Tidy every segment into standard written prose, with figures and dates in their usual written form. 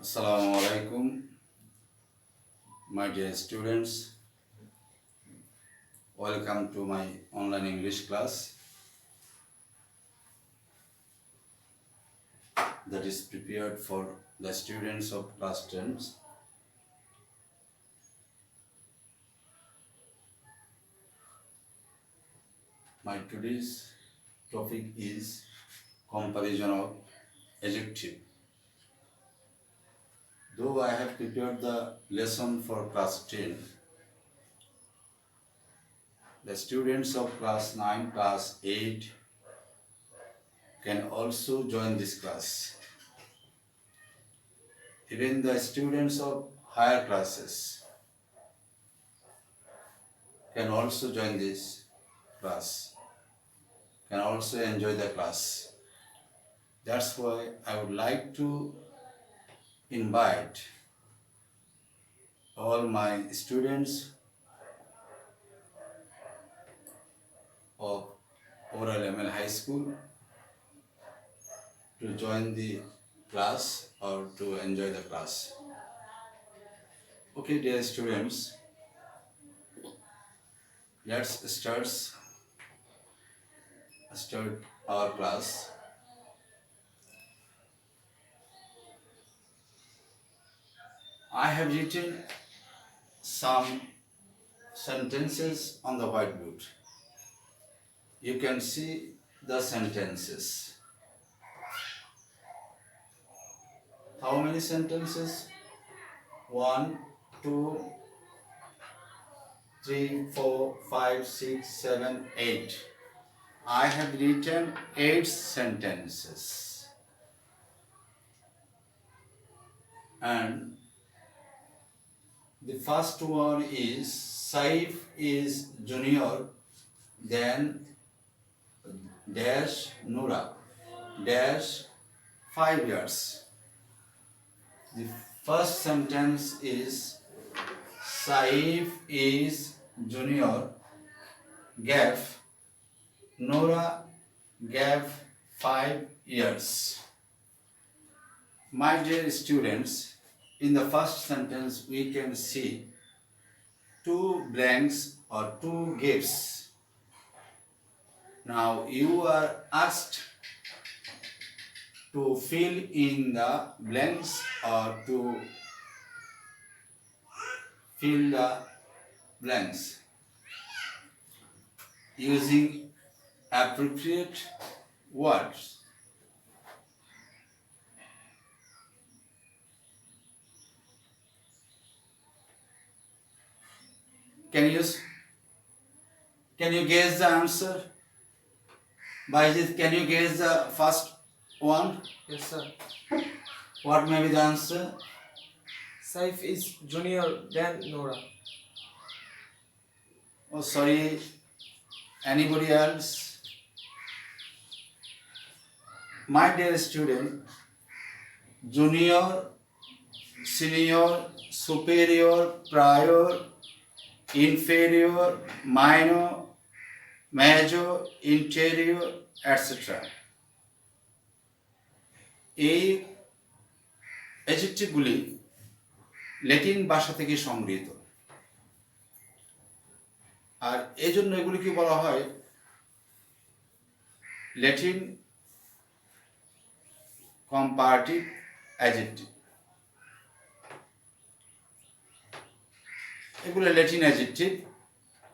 Assalamu alaikum, my dear students. Welcome to my online English class that is prepared for the students of class 10. My today's topic is comparison of adjective. Though I have prepared the lesson for class 10, the students of class 9, class 8 can also join this class. Even the students of higher classes can also join this class, can also enjoy the class. That's why I would like to invite all my students of Oral ML High School to join the class or to enjoy the class. Okay, dear students, let's start our class. I have written some sentences on the whiteboard. You can see the sentences. How many sentences? 1, 2, 3, 4, 5, 6, 7, 8. I have written 8 sentences. And the first one is Saif is junior than dash Nura dash 5 years. The first sentence is Saif is junior gave Nora gave 5 years. My dear students, in the first sentence we can see 2 blanks or 2 gifts. Now you are asked to fill in the blanks or to fill the blanks using appropriate words. Can you guess the answer? Baijit, can you guess the first one? Yes, sir. What may be the answer? Saif is junior than Nora. Oh, sorry. Anybody else? My dear student, junior, senior, superior, prior, inferior, minor, major, interior, etc. এই অ্যাডজেক্টিভগুলি Latin ভাষা থেকে সংগৃহীত, আর এই জন্য এগুলিকে বলা হয় Latin comparative adjective. এগুলো ল্যাটিন অ্যাডজেক্টিভ,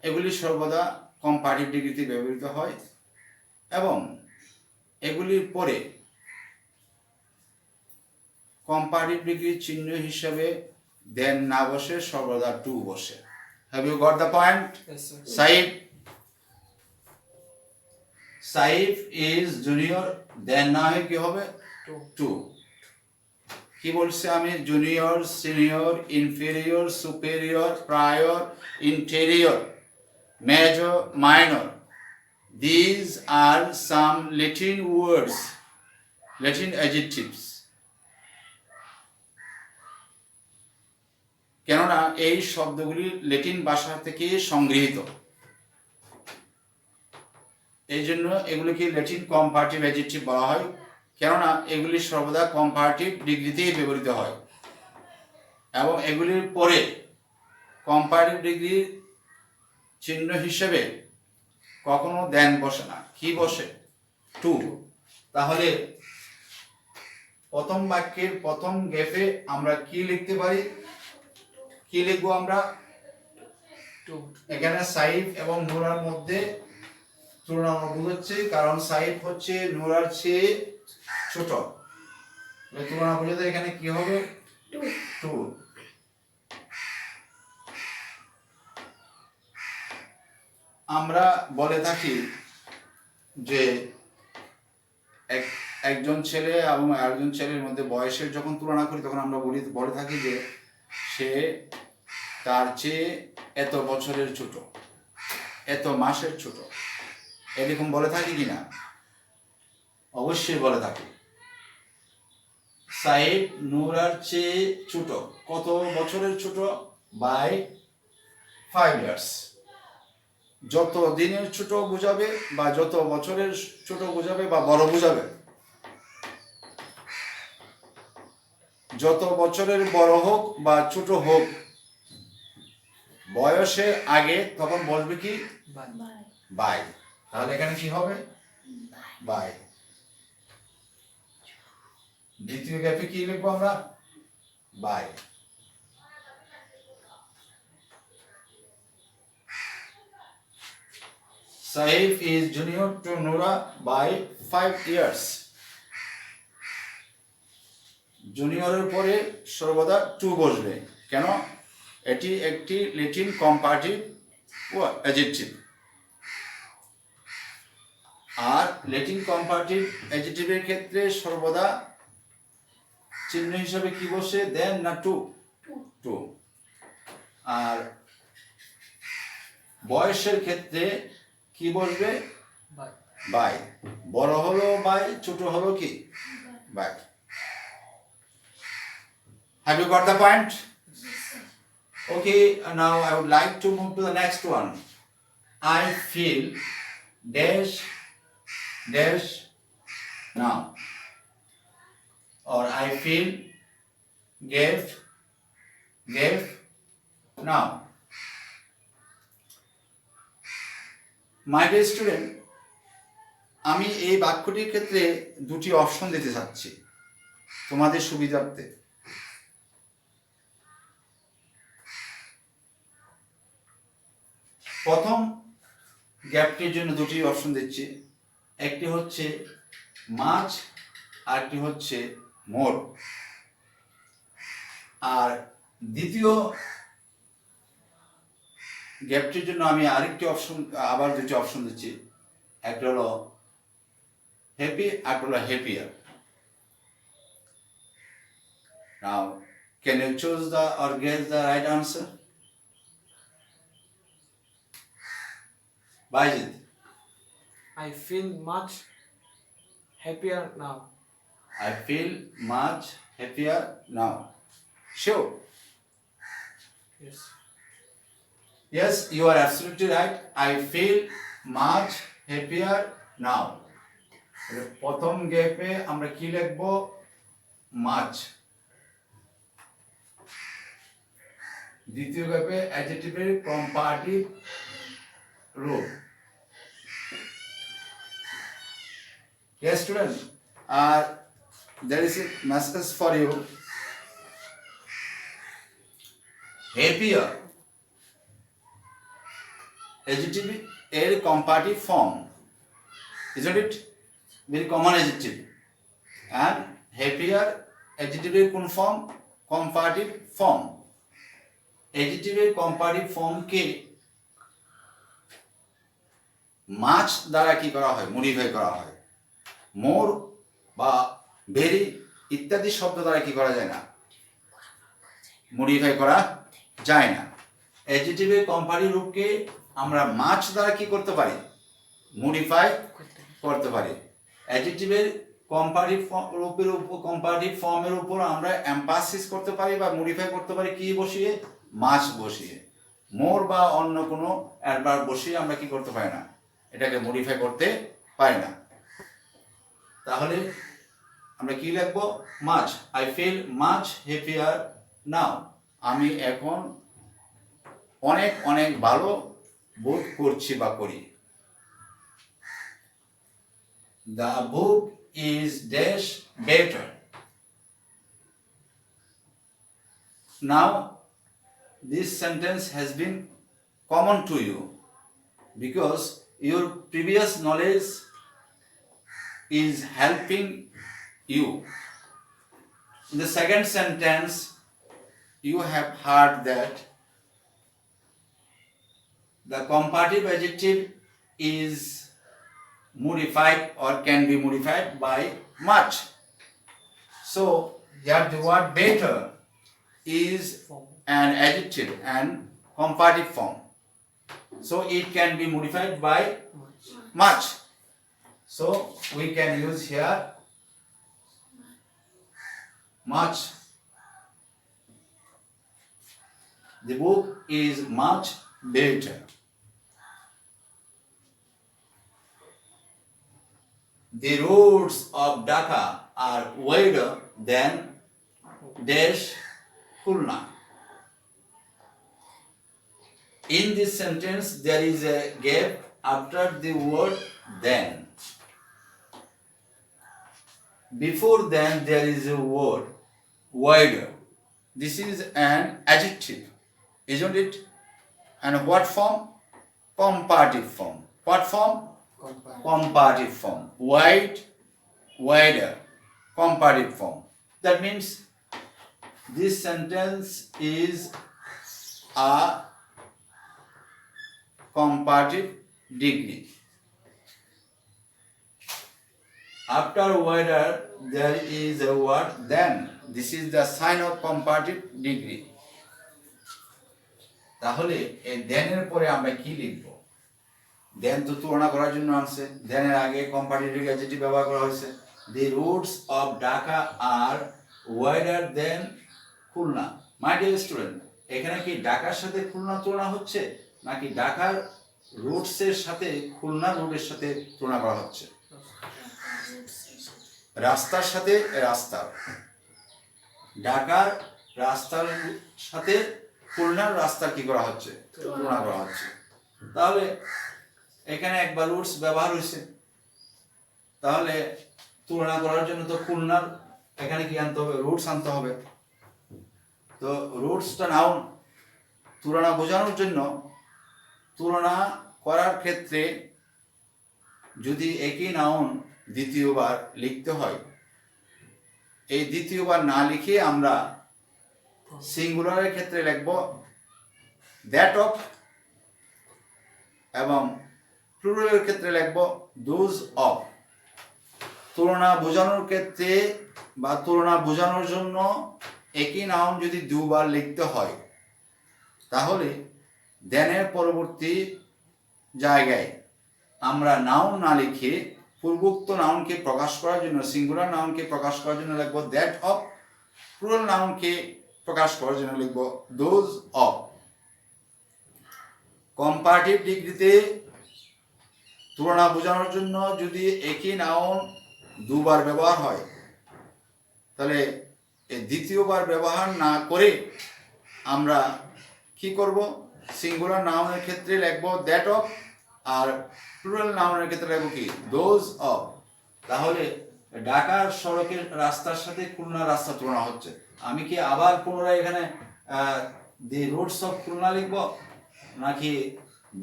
এগুলি সর্বদা কম্পারেটিভ ডিগ্রিতে ব্যবহৃত হয় এবং এগুলির পরে কম্পারেটিভ ডিগ্রির চিহ্ন হিসাবে দেন না বসে, সর্বদা টু বসে। Have you got the point? Yes, sir. Saif is junior, then না হয় কি হবে? Two. টু। কি বলছে আমি? Junior, senior, inferior, superior, prior, interior, major, minor. These are some Latin words, Latin adjectives. কেননা এই শব্দগুলি ল্যাটিন ভাষা থেকে সংগৃহীত, এই জন্য এগুলিকে ল্যাটিন কম্পারেটিভ অ্যাডজেক্টিভ বলা হয়, কেননা এগুলি সর্বদা কম্পারেটিভ ডিগ্রিতেই ব্যবহৃত হয়। এবং এগুলির পরে কম্পারেটিভ ডিগ্রি চিহ্ন হিসেবে কখনো দেন বসে না, কি বসে? টু। তাহলে প্রথম বাক্যের প্রথম গ্যাপে আমরা কি লিখতে পারি? কি লিখবো আমরা? Two. এখানে সাইফ এবং নূরার মধ্যে তুলনা বুঝাচ্ছে, কারণ সাইফ হচ্ছে নূরার চেয়ে ছোট। তুলনা বুঝাতে এখানে কি হবে? টু। আমরা বলে থাকি যে একজন ছেলে এবং আরেকজন ছেলের মধ্যে বয়সের যখন তুলনা করি তখন আমরা বলে থাকি যে সে তার চেয়ে এত বছরের ছোট, এত মাসের ছোট, এরকম বলে থাকি কিনা? অবশ্যই বলে থাকি। সাইফ নূরার চেয়ে ছোট, কত বছরের ছোট? By 5 years. যত দিনের ছোট বোঝাবে বা যত বছরের ছোট বোঝাবে বা বড় বোঝাবে, যত বছরের বড় হোক বা ছোট হোক, বয়সের আগে তখন বলবে কি? বাই। তাহলে এখানে কি হবে? বাই। দ্বিতীয় গ্যাপে কি লিখবো আমরা? By. Saif is junior to Noora by 5 years. জুনিয়রের পরে সর্বদা টু বসবে, কেন? এটি একটি ল্যাটিন কম্পারেটিভ অ্যাডজেক্টিভ, আর ল্যাটিন কম্পারেটিভ অ্যাডজেক্টিভের ক্ষেত্রে সর্বদা চিহ্ন হিসাবে কি বসে? দেন না টু? টু। আর বয়সের ক্ষেত্রে কি বসবে? বাই। বড় হলো বাই, ছোট হলো কি? By. Have you got the point? Okay, now I would like to move to the next one. I feel dash dash now, or I feel gave now. My dear student, আমি এই বাক্যটির ক্ষেত্রে দুটি option দিতে চাচ্ছি তোমাদের সুবিধার্থে। প্রথম গ্যাপটির জন্য দুটি অপশন দিচ্ছি, একটি হচ্ছে মাছ আর একটি হচ্ছে মোর। আর দ্বিতীয় গ্যাপটির জন্য আমি আরেকটি অপশন, আবার দুটি অপশন দিচ্ছি, একটা হলো হ্যাপি আর একটা হলো happier. Now can you choose the or guess the right answer? Bajit. I feel much happier now. I feel much happier now. Sure. Yes. Yes, you are absolutely right. I feel much happier now. প্রথম গ্যাপে আমরা কি লিখবো? মাছ। দ্বিতীয় গ্যাপে অ্যাডজেক্টিভের comparative রূপ। Yes, student. There is a message for you. Happier, adjective এর comparative form, isn't it? Very common adjective. And happier adjective এর কোন form? Comparative form. Adjective এর comparative form কে মাছ দ্বারা কি করা হয়? মডিফাই করা হয়। মোর বা ভেরি ইত্যাদি শব্দ দ্বারা কি করা যায় না? মডিফাই করা যায় না। অ্যাডজেক্টিভের কম্পারেটিভ রূপকে আমরা মাছ দ্বারা কি করতে পারি? মডিফাই করতে পারি। অ্যাডজেক্টিভের কম্পারেটিভ রূপের উপর, কম্পারেটিভ ফর্মের উপর আমরা এমফাসিস করতে পারি বা মডিফাই করতে পারি কি বসিয়ে? মাছ বসিয়ে। মোর বা অন্য কোনো অ্যাডভার্ব বসিয়ে আমরা কি করতে পারি না? এটাকে মডিফাই করতে পারি না। তাহলে আমরা কি লিখবো? মাছ। আই ফিল মাচ হ্যাপিয়ার নাও। আমি এখন অনেক অনেক ভালো বোধ করছি বা করি। The book is dash better. Now this sentence has been common to you because your previous knowledge is helping you. In the second sentence, you have heard that the comparative adjective is modified or can be modified by much. So here the word better is an adjective and comparative form. So it can be modified by much. So we can use here much. The book is much better. The roads of Dhaka are wider than dash Khulna. In this sentence, there is a gap after the word then. Before then, there is a word wider. This is an adjective, isn't it? And what form? Comparative form. What form? Comparative form. Wide, wider. Comparative form. That means this sentence is a comparative degree. After wider, there is a word then. This is the sign of comparative degree. তাহলে এই দেনের পরে আমরা কি লিখব? দেন তো তুলনা করার জন্য আছে, দেনের আগে কম্পারেটিভ অ্যাডজেক্টিভ ব্যবহার করা হয়েছে। The routes of Dhaka are wider than Khulna. My dear student, এখানে কি ঢাকার সাথে খুলনা তুলনা হচ্ছে নাকি ঢাকার রুটসের সাথে খুলনা রুটের সাথে তুলনা করা হচ্ছে? রাস্তার সাথে রাস্তার, ঢাকার রাস্তার সাথে খুলনার রাস্তার কি করা হচ্ছে? তুলনা করা হচ্ছে। তাহলে এখানে একবার রুটস ব্যবহার হয়েছে, তাহলে তুলনা করার জন্য তো খুলনার এখানে কি আনতে হবে? রুটস আনতে হবে। তো রুটসটা নাউন, তুলনা বোঝানোর জন্য তুলনা করার ক্ষেত্রে যদি একই নাউন দ্বিতীয়বার লিখতে হয়, এই দ্বিতীয়বার না লিখে আমরা সিঙ্গুলারের ক্ষেত্রে লিখব দ্যাট অফ, এবং প্লুরালের ক্ষেত্রে লিখব দোজ অফ। তুলনা বোঝানোর ক্ষেত্রে বা তুলনা বোঝানোর জন্য একই নাউন যদি দুবার লিখতে হয়, তাহলে দেনের পরবর্তী জায়গায় আমরা নাউন না লিখে পূর্বোক্ত নাউনকে প্রকাশ করার জন্য, সিঙ্গুলার নাউনকে প্রকাশ করার জন্য লিখব দ্যাট অফ, প্লুরাল নাউনকে প্রকাশ করার জন্য লিখব দোজ অফ। কম্পারেটিভ ডিগ্রিতে তুলনা বোঝানোর জন্য যদি একই নাউন দুবার ব্যবহার হয়, তাহলে এই দ্বিতীয়বার ব্যবহার না করে আমরা কি করব? সিঙ্গুলার নাউনের ক্ষেত্রে লিখব দ্যাট অফ, আর প্লুরাল নাউনের ক্ষেত্রে লিখব কি? Those of. তাহলে ঢাকার সড়কের রাস্তার সাথে খুলনার রাস্তা তুলনা হচ্ছে। আমি কি আবার পুনরায় এখানে দি রুটস অফ খুলনা লিখব নাকি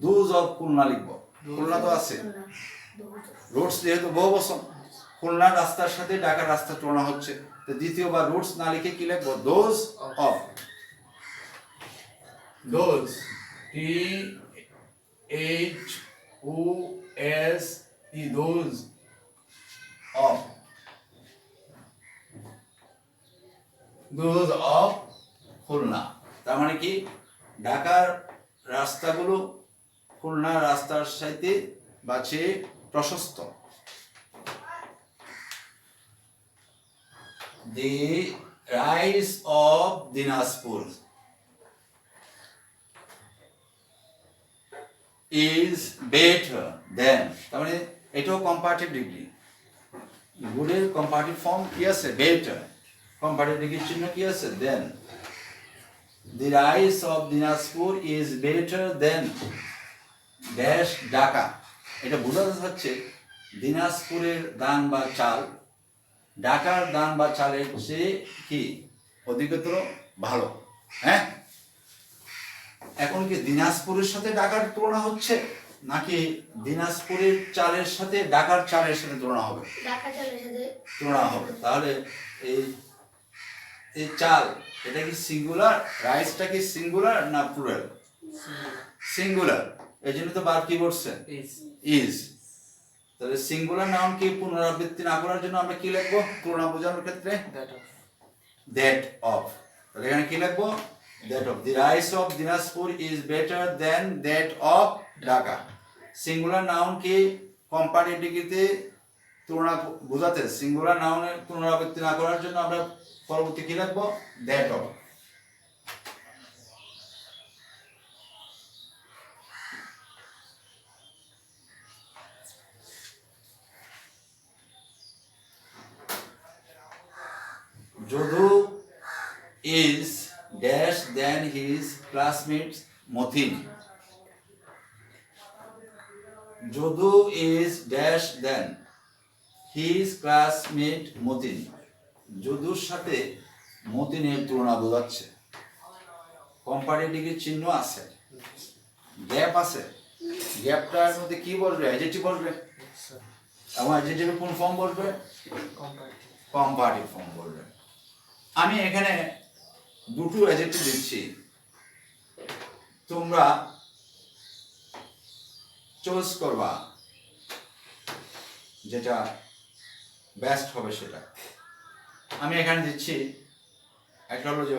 দোজ অফ খুলনা লিখব? খুলনা তো আছে, রুটস যেহেতু বহুবচন, খুলনার রাস্তার সাথে ঢাকার রাস্তা তুলনা হচ্ছে, তো দ্বিতীয়বার রুটস না লিখে কি লিখব? Those of. Those, THOOS, those of, those of Khulna. তার মানে কি ঢাকার রাস্তাগুলো খুলনার রাস্তার সাথে বা চেয়ে প্রশস্ত। The rise of Dinajpur is better than, তার মানে এটাও কম্পারেটিভ ডিগ্রি। গুডের কম্পারেটিভ ফর্ম কি আছে? বেটার। কম্পারেটিভ ডিগ্রির চিহ্ন কি আছে? দেন। the rice of Dinajpur is better than dash Dhaka. এটা বোঝাতে হচ্ছে দিনাজপুরের ধান বা চাল ঢাকার ধান বা চালের চেয়ে কি অধিকতর ভালো। হ্যাঁ, এখন কি দিনাজপুরের সাথে ঢাকার তুলনা হচ্ছে নাকি দিনাজপুরের চালের সাথে ঢাকার চালের সাথে তুলনা হবে? ঢাকা চালের সাথে তুলনা হবে। তাহলে এই এই চাল এটা কি সিঙ্গুলার, রাইসটা কি সিঙ্গুলার না প্লুরাল? সিঙ্গুলার। এই জন্য তো বার কি বলছে Is. ইজ। তাহলে সিঙ্গুলার নাউনকে পুনরাবৃত্তি না করার জন্য আমরা কি লিখবো তুলনা বোঝানোর ক্ষেত্রে? That of. That of. তাহলে এখানে কি লিখবো? That of. The rice of Dinajpur is better than that of Dhaka. Singular নাউনকে কম্পারেটিভ ডিগ্রিতে তুলনা বোঝাতে সিঙ্গুলার নাউনের পুনরাবৃত্তি না করার জন্য আমরা পরবর্তী কি লিখবো? That of. Jodhu is dash than his classmates Motin. Jodhu is dash than his classmate Motin. যদুর সাথে মতিনের তুলনা বোঝাচ্ছে। কম্পারেটিভ চিহ্ন আছে, গ্যাপ আছে, গ্যাপটার মধ্যে কি বলবে? অ্যাডজেক্টিভ বলবে Yes, sir. এবং অ্যাডজেক্টিভের কোন ফর্ম বলবে? Comparative. কম্পারেটিভ ফর্ম বলবে। আমি এখানে দুটো অ্যাডজেক্টিভ দিচ্ছি, তোমরা চুজ করবা যেটা বেস্ট হবে সেটা। আমি এখানে দিচ্ছি, একটা হলো যে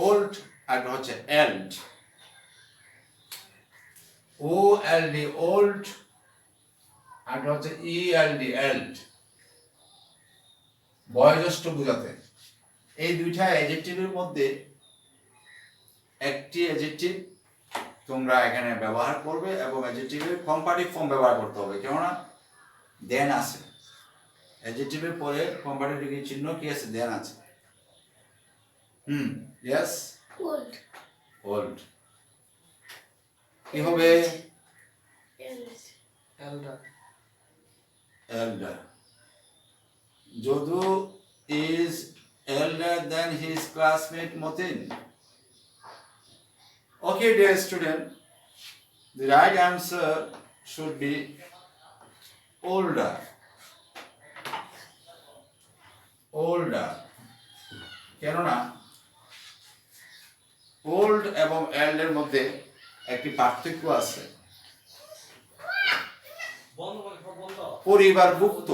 ওল্ড, একটা হচ্ছে এল্ড। ও এল ডি ওল্ড, একটা হচ্ছে ই এল ডি এল্ড, বয়োজ্যেষ্ঠ বোঝাতে। এই দুইটা অ্যাডজেক্টিভের মধ্যে একটি অ্যাডজেক্টিভ তোমরা এখানে ব্যবহার করবে এবং অ্যাডজেক্টিভের কম্পারেটিভ ফর্ম ব্যবহার করতে হবে, কেননা দেন আছে অ্যাডজেক্টিভের পরে কম্পারেটিভ চিহ্ন কি আছে? দেন আছে। ইয়েস, ওল্ড ওল্ড কি হবে? Elder. Elder. Jodu is elder than his classmate Motin. Okay, dear student, the right answer should be older. Older. কেননা ওল্ড এবং এল্ডের মধ্যে একটি পার্থক্য আছে। পরিবারভুক্ত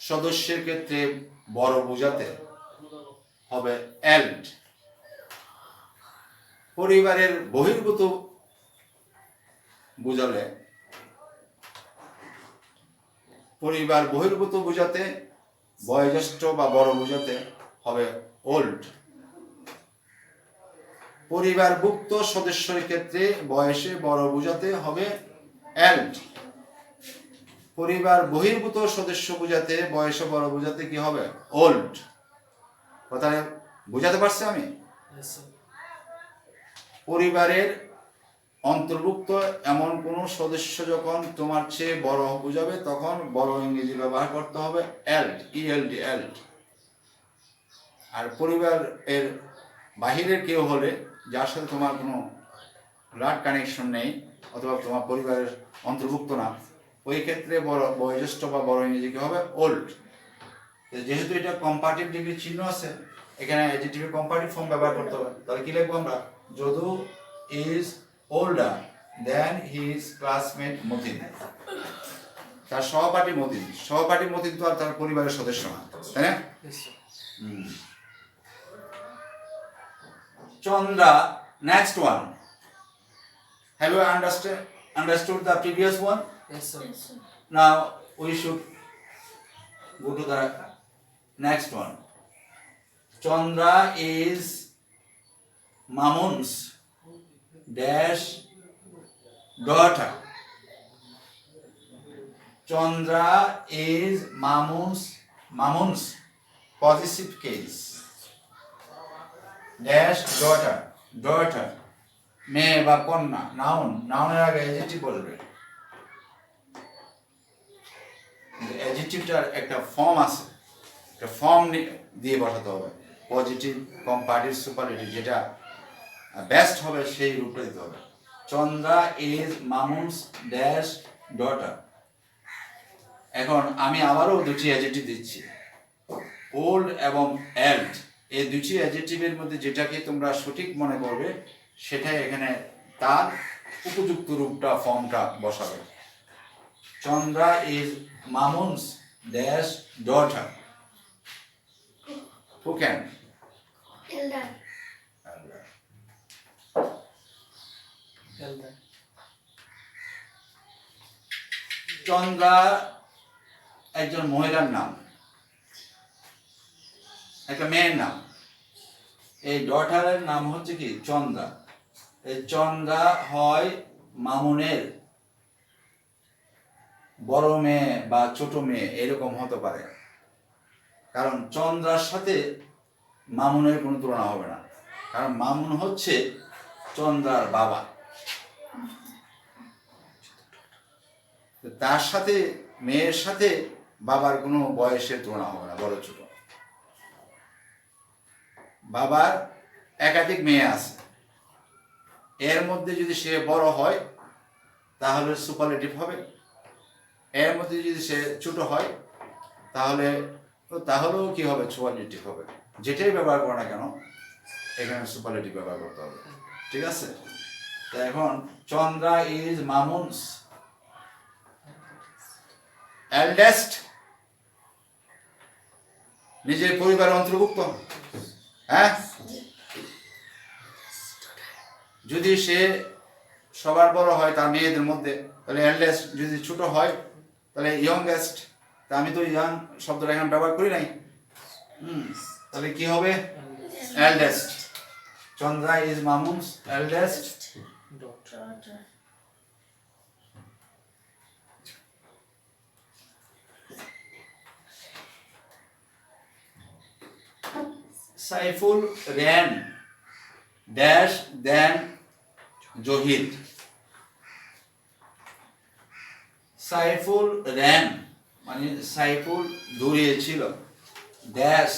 সদস্যের ক্ষেত্রে বড় বোঝাতে হবে এল্ড। পরিবারের বহির্ভূত বোঝালে, পরিবার বহির্ভূত বোঝাতে বয়োজ্যেষ্ঠ বা বড় বোঝাতে হবে ওল্ড। পরিবারভুক্ত সদস্যের ক্ষেত্রে বয়সে বড় বোঝাতে হবে এল্ড। পরিবার বহির্ভূত সদস্য বোঝাতে বয়সে বড় বোঝাতে কি হবে? ওল্ড। কথা বোঝাতে পারছি আমি? Yes, sir. পরিবারের অন্তর্ভুক্ত এমন কোনো সদস্য যখন তোমার চেয়ে বড় বোঝাবে তখন বড় ইংরেজি ব্যবহার করতে হবে এল্ড, ইএলডি, এল্ড। আর পরিবার এর বাহিরের কেউ হলে, যার সাথে তোমার কোনো ব্লাড কানেকশন নেই অথবা তোমার পরিবারের অন্তর্ভুক্ত না, ওই ক্ষেত্রে বড় বয়োজ্যেষ্ঠ বা বড় ইংরেজি কি হবে? ওল্ড। যেহেতু এটা কম্পারেটিভ ডিগ্রি চিহ্ন আছে, এখানে অ্যাডজেক্টিভের কম্পারেটিভ ফর্ম ব্যবহার করতে হবে। তাহলে কি লিখবো আমরা? Jadu is older than his classmate Matin. তার সহপাঠী মতিন। সহপাঠী মতিন তো আর তার পরিবারের সদস্য না, তাই না? Yes, sir. Chandra, next one. Have you understood the previous one? Yes, sir. Now we should go to the next one. Chandra is Mamun's dash daughter. Chandra is Mamun's possessive case. Dash daughter, daughter মেয়ে বা কন্যা, noun, নাউনের আগে adjective বলবে। অ্যাডজেক্টিভটার একটা form আছে, একটা form দিয়ে বসাতে হবে, পজিটিভ, কম্পারেটিভ, সুপারলেটিভ, যেটা বেস্ট হবে সেই রূপটা দিতে হবে। Chandra is Mamun's dash daughter. এখন আমি আবারও দুটি অ্যাডজেক্টিভ দিচ্ছি, ওল্ড এবং এল্ড। এই দুটি অ্যাডজেক্টিভের মধ্যে যেটাকে তোমরা সঠিক মনে করবে সেটাই এখানে তার উপযুক্ত রূপটা, ফর্মটা বসাবে। Chandra is Mamun's dash daughter. Who can? Elder. Elder. Chandra একজন মহিলার নাম, একটা মেয়ের নাম। এই ডটারের নাম হচ্ছে কি চন্দ্রা। এই চন্দ্রা হয় মামুনের বড় মেয়ে বা ছোট মেয়ে, এরকম হতে পারে। কারণ চন্দ্রার সাথে মামুনের কোনো তুলনা হবে না, কারণ মামুন হচ্ছে চন্দ্রার বাবা। তার সাথে, মেয়ের সাথে বাবার কোনো বয়সের তুলনা হবে না, বড় ছোট। বাবার একাধিক মেয়ে আছে, এর মধ্যে যদি সে বড় হয় তাহলে সুপারলেটিভ হবে, এর মধ্যে যদি সে ছোট হয় তাহলেও কি হবে, সুপারলেটিভ হবে। যেটাই ব্যবহার করো না কেন এখানে সুপারলেটিভ ব্যবহার করতে হবে, ঠিক আছে? তো এখন চন্দ্রা ইজ মামুনস এল্ডেস্ট, নিজের পরিবারের অন্তর্ভুক্ত। হ্যাঁ, যদি সে সবার বড় হয় তার মেয়েদের মধ্যে, তাহলে এল্ডেস্ট। যদি ছোট হয় তাহলে ইয়ংগেস্ট। তা আমি তো ইয়াং শব্দটা এখানে ব্যবহার করি নাই। তাহলে কি হবে, eldest. Chandra is Mamun's eldest Daughter. Daughter. Saiful ran dash than Zahir. Saiful ran মানে সাইফুল দৌড়িয়েছিল, ড্যাশ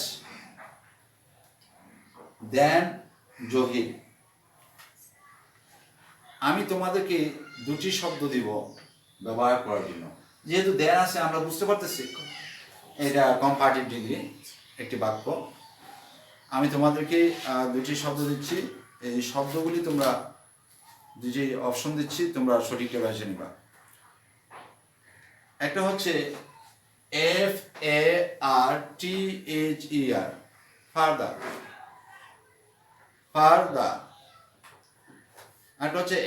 দেন জহির। আমি তোমাদেরকে দুটি শব্দ দিব ব্যবহার করার জন্য। যেহেতু দেন আছে আমরা বুঝতে পারতেছি এটা কম্পারেটিভ ডিগ্রি একটি বাক্য। আমি তোমাদেরকে দুটি শব্দ দিচ্ছি, এই শব্দগুলি তোমরা দুটি অপশন দিচ্ছি, তোমরা সঠিকটা বেছে নিবা। একটা হচ্ছে FARTHER, ফারদার, ফারদার। একটা হচ্ছে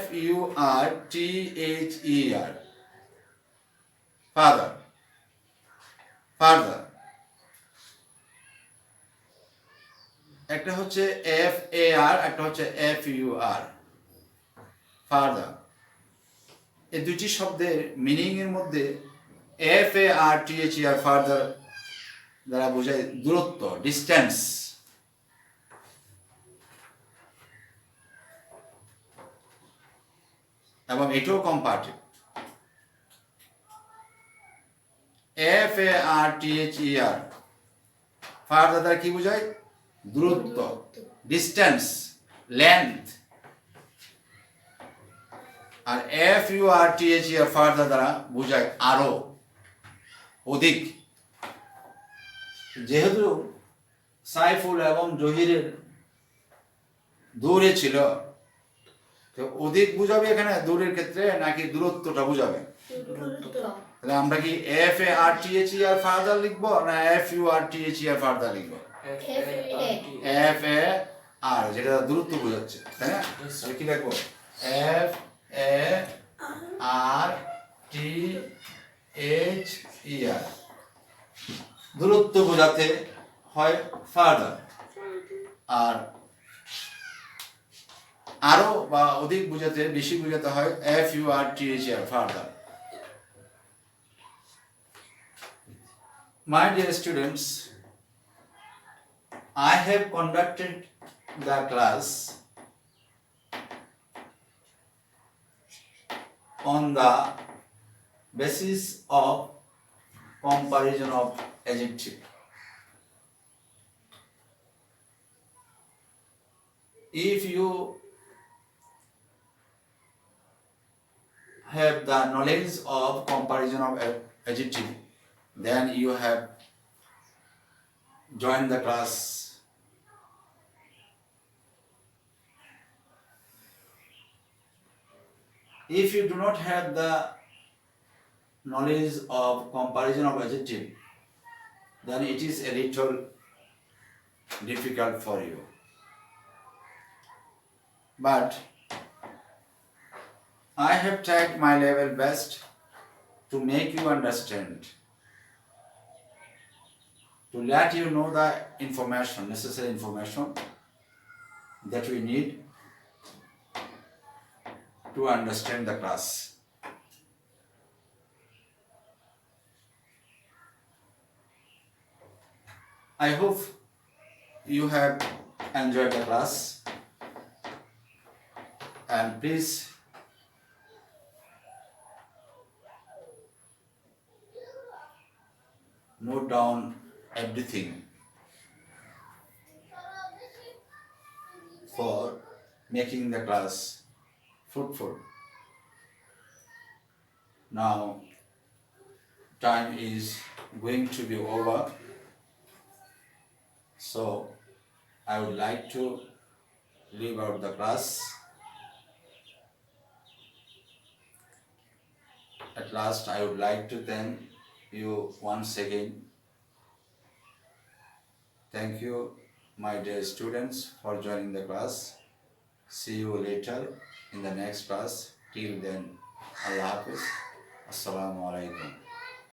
FURTHER, ফাদার, ফারদার। একটা হচ্ছে FAR, একটা হচ্ছে FUR, ফারদার। এই দুটি শব্দের মিনিং এর মধ্যে FARTHER, ফারদার দ্বারা বোঝায় দূরত্ব, ডিস্টেন্স। এবং এটাও কম্পারেটিভ। FARTHER, ফারদার দ্বারা কি বোঝায়, দূরত্ব, ডিস্টেন্স, লেন্থ। আর FURTHER, ফারদার দ্বারা বোঝায় আরো, অধিক। যেহেতু সাইফুল এবং জহিরের দূরে ছিল, তো অধিক বুঝাবে এখানে দূরের ক্ষেত্রে নাকি দূরত্বটা বুঝাবে? তাহলে আমরা কি FARTHER, ফারদার লিখবো না FURTHER, ফারদার লিখবো? FAR, যেটা দূরত্ব বোঝাচ্ছে, তাই না? তাহলে কি লিখবো? FARTHER, দূরত্ব বোঝাতে হয় ফারদার, আর আরো বা অধিক বোঝাতে, বেশি বোঝাতে হয় FURTHER, further. My dear students, I have conducted the class on the basis of comparison of adjective. If you have the knowledge of comparison of adjective, then you have joined the class. If you do not have the knowledge of comparison of adjective, then it is a little difficult for you. But I have tried my level best to make you understand, to let you know the information, necessary information that we need to understand the class. I hope you have enjoyed the class, and please note down everything for making the class fruitful. Now time is going to be over, so I would like to leave out the class. At last, I would like to thank you once again. Thank you, my dear students, for joining the class. See you later in the next class. Till then, Allah Hafiz. Assalamu alaikum.